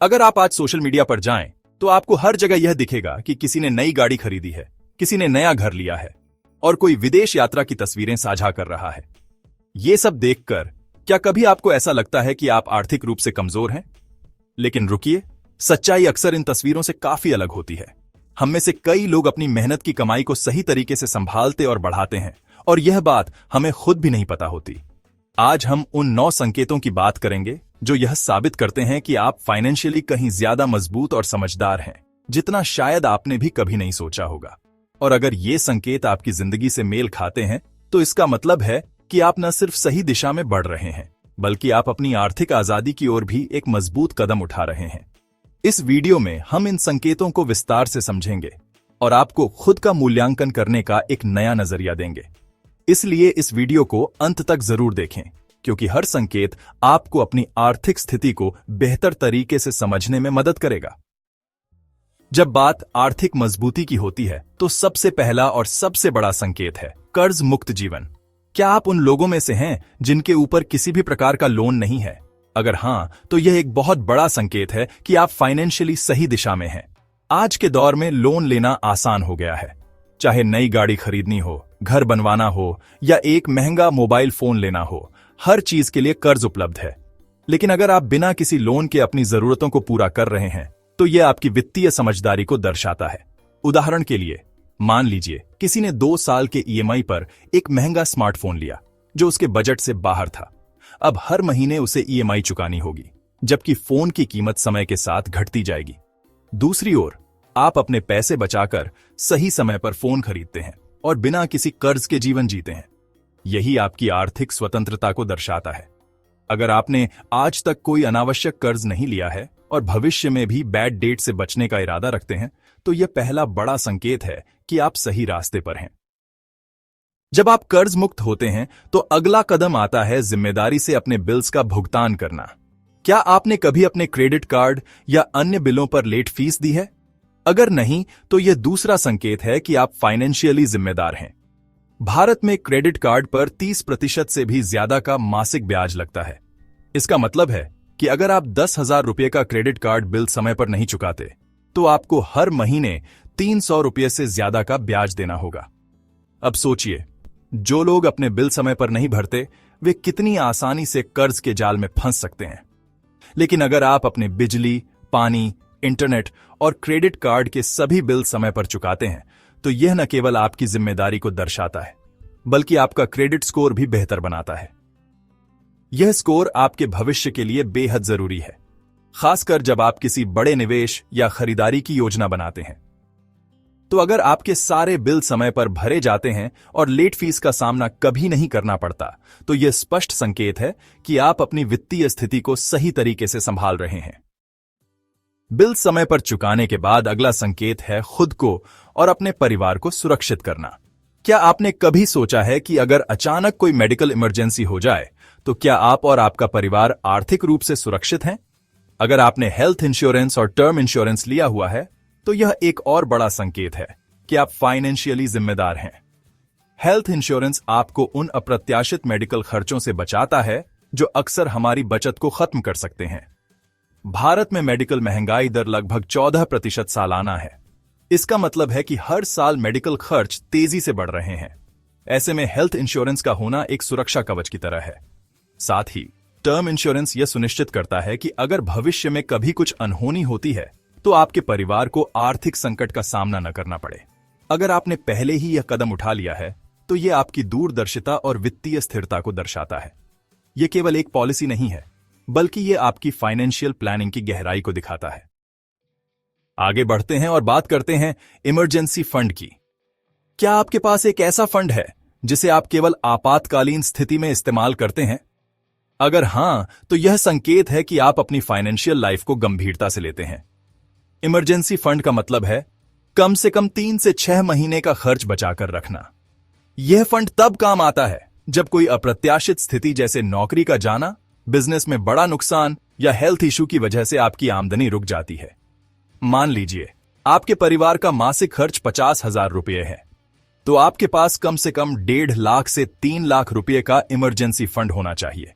अगर आप आज सोशल मीडिया पर जाएं, तो आपको हर जगह यह दिखेगा कि किसी ने नई गाड़ी खरीदी है, किसी ने नया घर लिया है और कोई विदेश यात्रा की तस्वीरें साझा कर रहा है। ये सब देखकर क्या कभी आपको ऐसा लगता है कि आप आर्थिक रूप से कमजोर हैं? लेकिन रुकिए, सच्चाई अक्सर इन तस्वीरों से काफी अलग होती है। हम में से कई लोग अपनी मेहनत की कमाई को सही तरीके से संभालते और बढ़ाते हैं, और यह बात हमें खुद भी नहीं पता होती। आज हम उन 9 संकेतों की बात करेंगे जो यह साबित करते हैं कि आप फाइनेंशियली कहीं ज्यादा मजबूत और समझदार हैं, जितना शायद आपने भी कभी नहीं सोचा होगा। और अगर ये संकेत आपकी जिंदगी से मेल खाते हैं, तो इसका मतलब है कि आप न सिर्फ सही दिशा में बढ़ रहे हैं, बल्कि आप अपनी आर्थिक आजादी की ओर भी एक मजबूत कदम उठा रहे हैं। इस वीडियो में हम इन संकेतों को विस्तार से समझेंगे और आपको खुद का मूल्यांकन करने का एक नया नजरिया देंगे। इसलिए इस वीडियो को अंत तक जरूर देखें, क्योंकि हर संकेत आपको अपनी आर्थिक स्थिति को बेहतर तरीके से समझने में मदद करेगा। जब बात आर्थिक मजबूती की होती है, तो सबसे पहला और सबसे बड़ा संकेत है कर्ज मुक्त जीवन। क्या आप उन लोगों में से हैं जिनके ऊपर किसी भी प्रकार का लोन नहीं है? अगर हां, तो यह एक बहुत बड़ा संकेत है कि आप फाइनेंशियली सही दिशा में हैं। आज के दौर में लोन लेना आसान हो गया है। चाहे नई गाड़ी खरीदनी हो, घर बनवाना हो या एक महंगा मोबाइल फोन लेना हो, हर चीज के लिए कर्ज उपलब्ध है। लेकिन अगर आप बिना किसी लोन के अपनी जरूरतों को पूरा कर रहे हैं, तो यह आपकी वित्तीय समझदारी को दर्शाता है। उदाहरण के लिए, मान लीजिए किसी ने 2 साल के ईएमआई पर एक महंगा स्मार्टफोन लिया जो उसके बजट से बाहर था। अब हर महीने उसे ईएमआई चुकानी होगी, जबकि फोन की कीमत समय के साथ घटती जाएगी। दूसरी ओर, आप अपने पैसे बचाकर सही समय पर फोन खरीदते हैं और बिना किसी कर्ज के जीवन जीते हैं। यही आपकी आर्थिक स्वतंत्रता को दर्शाता है। अगर आपने आज तक कोई अनावश्यक कर्ज नहीं लिया है और भविष्य में भी बैड डेट से बचने का इरादा रखते हैं, तो यह पहला बड़ा संकेत है कि आप सही रास्ते पर हैं। जब आप कर्ज मुक्त होते हैं, तो अगला कदम आता है जिम्मेदारी से अपने बिल्स का भुगतान करना। क्या आपने कभी अपने क्रेडिट कार्ड या अन्य बिलों पर लेट फीस दी है? अगर नहीं, तो यह दूसरा संकेत है कि आप फाइनेंशियली जिम्मेदार हैं। भारत में क्रेडिट कार्ड पर 30% से भी ज्यादा का मासिक ब्याज लगता है। इसका मतलब है कि अगर आप 10,000 रुपये का क्रेडिट कार्ड बिल समय पर नहीं चुकाते, तो आपको हर महीने 300 रुपये से ज्यादा का ब्याज देना होगा। अब सोचिए, जो लोग अपने बिल समय पर नहीं भरते, वे कितनी आसानी से कर्ज के जाल में फंस सकते हैं। लेकिन अगर आप अपने बिजली, पानी, इंटरनेट और क्रेडिट कार्ड के सभी बिल समय पर चुकाते हैं, तो यह न केवल आपकी जिम्मेदारी को दर्शाता है, बल्कि आपका क्रेडिट स्कोर भी बेहतर बनाता है। यह स्कोर आपके भविष्य के लिए बेहद जरूरी है, खासकर जब आप किसी बड़े निवेश या खरीदारी की योजना बनाते हैं। तो अगर आपके सारे बिल समय पर भरे जाते हैं और लेट फीस का सामना कभी नहीं करना पड़ता, तो यह स्पष्ट संकेत है कि आप अपनी वित्तीय स्थिति को सही तरीके से संभाल रहे हैं। बिल समय पर चुकाने के बाद अगला संकेत है खुद को और अपने परिवार को सुरक्षित करना। क्या आपने कभी सोचा है कि अगर अचानक कोई मेडिकल इमरजेंसी हो जाए, तो क्या आप और आपका परिवार आर्थिक रूप से सुरक्षित हैं? अगर आपने हेल्थ इंश्योरेंस और टर्म इंश्योरेंस लिया हुआ है, तो यह एक और बड़ा संकेत है कि आप फाइनेंशियली जिम्मेदार हैं। हेल्थ इंश्योरेंस आपको उन अप्रत्याशित मेडिकल खर्चों से बचाता है जो अक्सर हमारी बचत को खत्म कर सकते हैं। भारत में मेडिकल महंगाई दर लगभग 14% सालाना है। इसका मतलब है कि हर साल मेडिकल खर्च तेजी से बढ़ रहे हैं। ऐसे में हेल्थ इंश्योरेंस का होना एक सुरक्षा कवच की तरह है। साथ ही टर्म इंश्योरेंस यह सुनिश्चित करता है कि अगर भविष्य में कभी कुछ अनहोनी होती है, तो आपके परिवार को आर्थिक संकट का सामना न करना पड़े। अगर आपने पहले ही यह कदम उठा लिया है, तो यह आपकी दूरदर्शिता और वित्तीय स्थिरता को दर्शाता है। यह केवल एक पॉलिसी नहीं है, बल्कि यह आपकी फाइनेंशियल प्लानिंग की गहराई को दिखाता है। आगे बढ़ते हैं और बात करते हैं इमरजेंसी फंड की। क्या आपके पास एक ऐसा फंड है जिसे आप केवल आपातकालीन स्थिति में इस्तेमाल करते हैं? अगर हां, तो यह संकेत है कि आप अपनी फाइनेंशियल लाइफ को गंभीरता से लेते हैं। इमरजेंसी फंड का मतलब है कम से कम 3 से 6 महीने का खर्च बचाकर रखना। यह फंड तब काम आता है जब कोई अप्रत्याशित स्थिति जैसे नौकरी का जाना, बिजनेस में बड़ा नुकसान या हेल्थ इशू की वजह से आपकी आमदनी रुक जाती है। मान लीजिए आपके परिवार का मासिक खर्च 50,000 रुपये है, तो आपके पास कम से कम 1.5 लाख से 3 लाख रुपये का इमरजेंसी फंड होना चाहिए।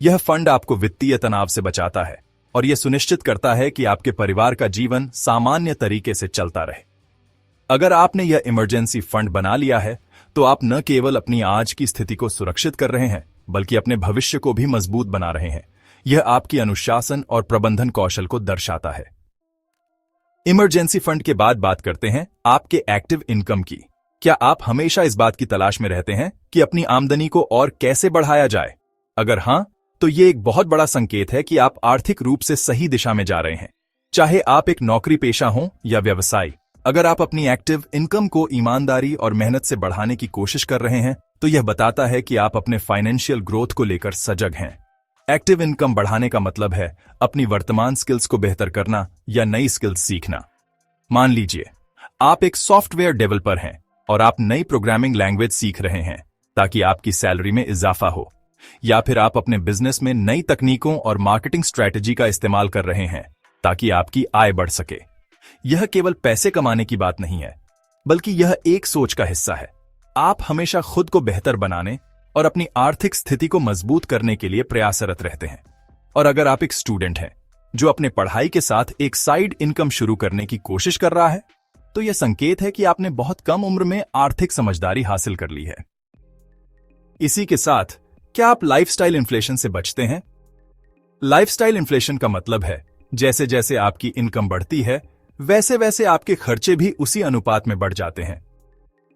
यह फंड आपको वित्तीय तनाव से बचाता है और यह सुनिश्चित करता है कि आपके परिवार का जीवन सामान्य तरीके से चलता रहे। अगर आपने यह इमरजेंसी फंड बना लिया है तो आप न केवल अपनी आज की स्थिति को सुरक्षित कर रहे हैं बल्कि अपने भविष्य को भी मजबूत बना रहे हैं। यह आपकी अनुशासन और प्रबंधन कौशल को दर्शाता है। इमरजेंसी फंड के बाद बात करते हैं आपके एक्टिव इनकम की। क्या आप हमेशा इस बात की तलाश में रहते हैं कि अपनी आमदनी को और कैसे बढ़ाया जाए? अगर हां, तो यह एक बहुत बड़ा संकेत है कि आप आर्थिक रूप से सही दिशा में जा रहे हैं, चाहे आप एक नौकरी पेशा हो या व्यवसाय। अगर आप अपनी एक्टिव इनकम को ईमानदारी और मेहनत से बढ़ाने की कोशिश कर रहे हैं तो यह बताता है कि आप अपने फाइनेंशियल ग्रोथ को लेकर सजग हैं। एक्टिव इनकम बढ़ाने का मतलब है अपनी वर्तमान स्किल्स को बेहतर करना या नई स्किल्स सीखना। मान लीजिए आप एक सॉफ्टवेयर डेवलपर हैं और आप नई प्रोग्रामिंग लैंग्वेज सीख रहे हैं ताकि आपकी सैलरी में इजाफा हो, या फिर आप अपने बिजनेस में नई तकनीकों और मार्केटिंग स्ट्रेटजी का इस्तेमाल कर रहे हैं ताकि आपकी आय बढ़ सके। यह केवल पैसे कमाने की बात नहीं है, बल्कि यह एक सोच का हिस्सा है। आप हमेशा खुद को बेहतर बनाने और अपनी आर्थिक स्थिति को मजबूत करने के लिए प्रयासरत रहते हैं। और अगर आप एक स्टूडेंट हैं जो अपने पढ़ाई के साथ एक साइड इनकम शुरू करने की कोशिश कर रहा है, तो यह संकेत है कि आपने बहुत कम उम्र में आर्थिक समझदारी हासिल कर ली है। इसी के साथ क्या आप लाइफस्टाइल इन्फ्लेशन से बचते हैं? लाइफस्टाइल इन्फ्लेशन का मतलब है जैसे जैसे आपकी इनकम बढ़ती है वैसे वैसे आपके खर्चे भी उसी अनुपात में बढ़ जाते हैं।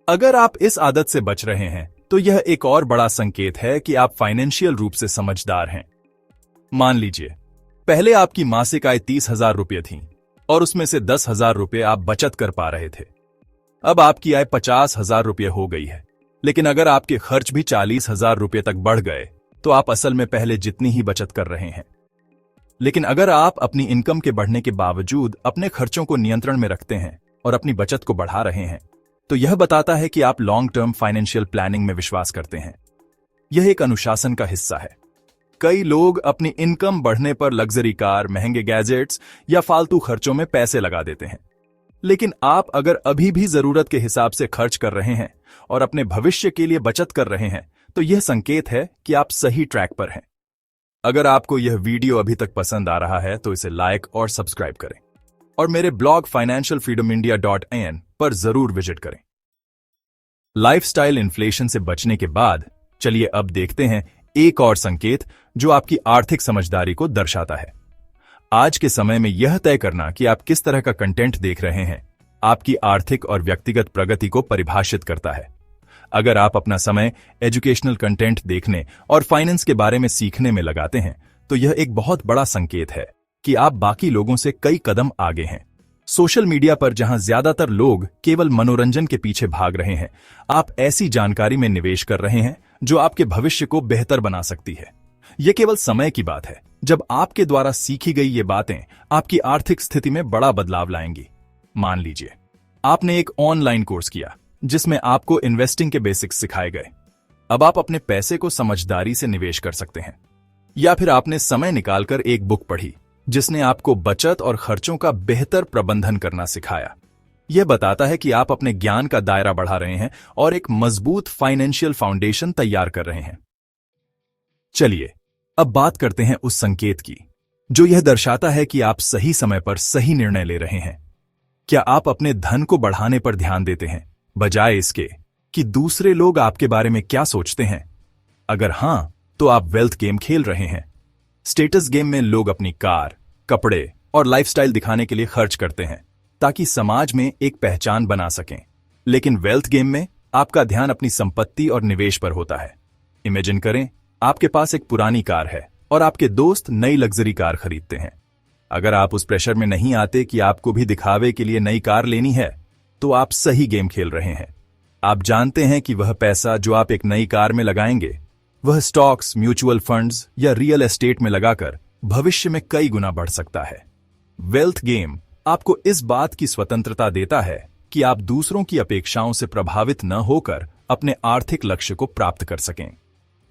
अगर आप इस आदत से बच रहे हैं तो यह एक और बड़ा संकेत है कि आप फाइनेंशियल रूप से समझदार हैं। मान लीजिए पहले आपकी मासिक आय 30,000 रुपये थी और उसमें से 10,000 रुपये आप बचत कर पा रहे थे। अब आपकी आय 50,000 रुपये हो गई है, लेकिन अगर आपके खर्च भी 40,000 रुपये तक बढ़ गए तो आप असल में पहले जितनी ही बचत कर रहे हैं। लेकिन अगर आप अपनी इनकम के बढ़ने के बावजूद अपने खर्चों को नियंत्रण में रखते हैं और अपनी बचत को बढ़ा रहे हैं, तो यह बताता है कि आप लॉन्ग टर्म फाइनेंशियल प्लानिंग में विश्वास करते हैं। यह एक अनुशासन का हिस्सा है। कई लोग अपनी इनकम बढ़ने पर लग्जरी कार, महंगे गैजेट्स या फालतू खर्चों में पैसे लगा देते हैं। लेकिन आप अगर अभी भी जरूरत के हिसाब से खर्च कर रहे हैं और अपने भविष्य के लिए बचत कर रहे हैं, तो यह संकेत है कि आप सही ट्रैक पर हैं। अगर आपको यह वीडियो अभी तक पसंद आ रहा है तो इसे लाइक और सब्सक्राइब करें और मेरे ब्लॉग financialfreedomindia.in पर जरूर विजिट करें। लाइफस्टाइल इन्फ्लेशन से बचने के बाद चलिए अब देखते हैं एक और संकेत जो आपकी आर्थिक समझदारी को दर्शाता है। आज के समय में यह तय करना कि आप किस तरह का कंटेंट देख रहे हैं आपकी आर्थिक और व्यक्तिगत प्रगति को परिभाषित करता है। अगर आप अपना समय एजुकेशनल कंटेंट देखने और फाइनेंस के बारे में सीखने में लगाते हैं तो यह एक बहुत बड़ा संकेत है कि आप बाकी लोगों से कई कदम आगे हैं। सोशल मीडिया पर जहां ज्यादातर लोग केवल मनोरंजन के पीछे भाग रहे हैं, आप ऐसी जानकारी में निवेश कर रहे हैं जो आपके भविष्य को बेहतर बना सकती है। यह केवल समय की बात है जब आपके द्वारा सीखी गई ये बातें आपकी आर्थिक स्थिति में बड़ा बदलाव लाएंगी। मान लीजिए आपने एक ऑनलाइन कोर्स किया जिसमें आपको इन्वेस्टिंग के बेसिक्स सिखाए गए। अब आप अपने पैसे को समझदारी से निवेश कर सकते हैं। या फिर आपने समय निकालकर एक बुक पढ़ी जिसने आपको बचत और खर्चों का बेहतर प्रबंधन करना सिखाया। यह बताता है कि आप अपने ज्ञान का दायरा बढ़ा रहे हैं और एक मजबूत फाइनेंशियल फाउंडेशन तैयार कर रहे हैं। चलिए अब बात करते हैं उस संकेत की जो यह दर्शाता है कि आप सही समय पर सही निर्णय ले रहे हैं। क्या आप अपने धन को बढ़ाने पर ध्यान देते हैं बजाय इसके कि दूसरे लोग आपके बारे में क्या सोचते हैं? अगर हां, तो आप वेल्थ गेम खेल रहे हैं। स्टेटस गेम में लोग अपनी कार, कपड़े और लाइफस्टाइल दिखाने के लिए खर्च करते हैं ताकि समाज में एक पहचान बना सकें। लेकिन वेल्थ गेम में आपका ध्यान अपनी संपत्ति और निवेश पर होता है। इमेजिन करें आपके पास एक पुरानी कार है और आपके दोस्त नई लग्जरी कार खरीदते हैं। अगर आप उस प्रेशर में नहीं आते कि आपको भी दिखावे के लिए नई कार लेनी है, तो आप सही गेम खेल रहे हैं। आप जानते हैं कि वह पैसा जो आप एक नई कार में लगाएंगे, वह स्टॉक्स, म्यूचुअल फंड्स या रियल एस्टेट में लगाकर भविष्य में कई गुना बढ़ सकता है। वेल्थ गेम आपको इस बात की स्वतंत्रता देता है कि आप दूसरों की अपेक्षाओं से प्रभावित न होकर अपने आर्थिक लक्ष्य को प्राप्त कर सकें।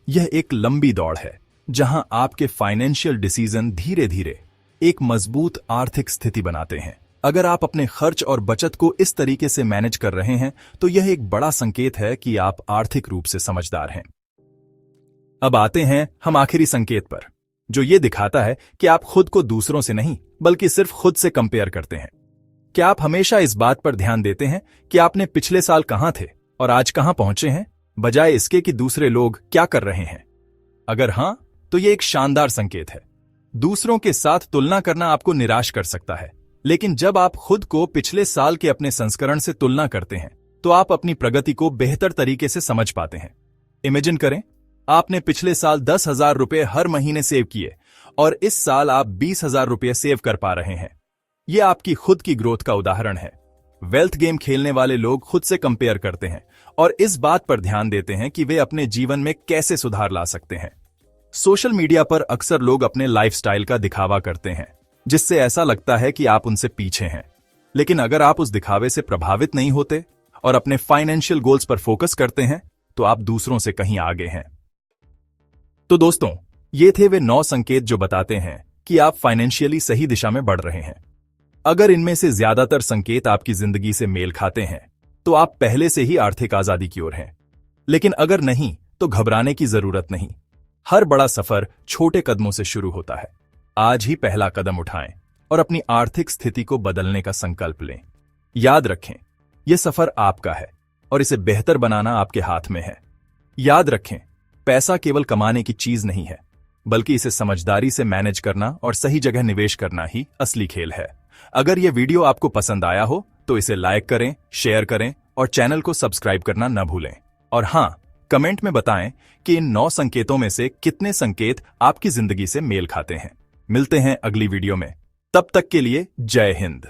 यह एक लंबी दौड़ है जहां आपके फाइनेंशियल डिसीजन धीरे धीरे एक मजबूत आर्थिक स्थिति बनाते हैं। अगर आप अपने खर्च और बचत को इस तरीके से मैनेज कर रहे हैं तो यह एक बड़ा संकेत है कि आप आर्थिक रूप से समझदार हैं। अब आते हैं हम आखिरी संकेत पर, जो ये दिखाता है कि आप खुद को दूसरों से नहीं बल्कि सिर्फ खुद से कंपेयर करते हैं। क्या आप हमेशा इस बात पर ध्यान देते हैं कि आपने पिछले साल कहां थे और आज कहां पहुंचे हैं, बजाय इसके कि दूसरे लोग क्या कर रहे हैं? अगर हां, तो ये एक शानदार संकेत है। दूसरों के साथ तुलना करना आपको निराश कर सकता है, लेकिन जब आप खुद को पिछले साल के अपने संस्करण से तुलना करते हैं तो आप अपनी प्रगति को बेहतर तरीके से समझ पाते हैं। इमेजिन करें, आपने पिछले साल 10,000 रुपए हर महीने सेव किए और इस साल आप 20,000 रुपए सेव कर पा रहे हैं। यह आपकी खुद की ग्रोथ का उदाहरण है। वेल्थ गेम खेलने वाले लोग खुद से कंपेयर करते हैं और इस बात पर ध्यान देते हैं कि वे अपने जीवन में कैसे सुधार ला सकते हैं। सोशल मीडिया पर अक्सर लोग अपने लाइफस्टाइल का दिखावा करते हैं, जिससे ऐसा लगता है कि आप उनसे पीछे हैं। लेकिन अगर आप उस दिखावे से प्रभावित नहीं होते और अपने फाइनेंशियल गोल्स पर फोकस करते हैं तो आप दूसरों से कहीं आगे हैं। तो दोस्तों, ये थे वे 9 संकेत जो बताते हैं कि आप फाइनेंशियली सही दिशा में बढ़ रहे हैं। अगर इनमें से ज्यादातर संकेत आपकी जिंदगी से मेल खाते हैं तो आप पहले से ही आर्थिक आजादी की ओर हैं। लेकिन अगर नहीं, तो घबराने की जरूरत नहीं। हर बड़ा सफर छोटे कदमों से शुरू होता है। आज ही पहला कदम उठाएं और अपनी आर्थिक स्थिति को बदलने का संकल्प लें। याद रखें, यह सफर आपका है और इसे बेहतर बनाना आपके हाथ में है। याद रखें, पैसा केवल कमाने की चीज नहीं है, बल्कि इसे समझदारी से मैनेज करना और सही जगह निवेश करना ही असली खेल है। अगर यह वीडियो आपको पसंद आया हो तो इसे लाइक करें, शेयर करें और चैनल को सब्सक्राइब करना न भूलें। और हां, कमेंट में बताएं कि इन 9 संकेतों में से कितने संकेत आपकी जिंदगी से मेल खाते हैं। मिलते हैं अगली वीडियो में। तब तक के लिए जय हिंद।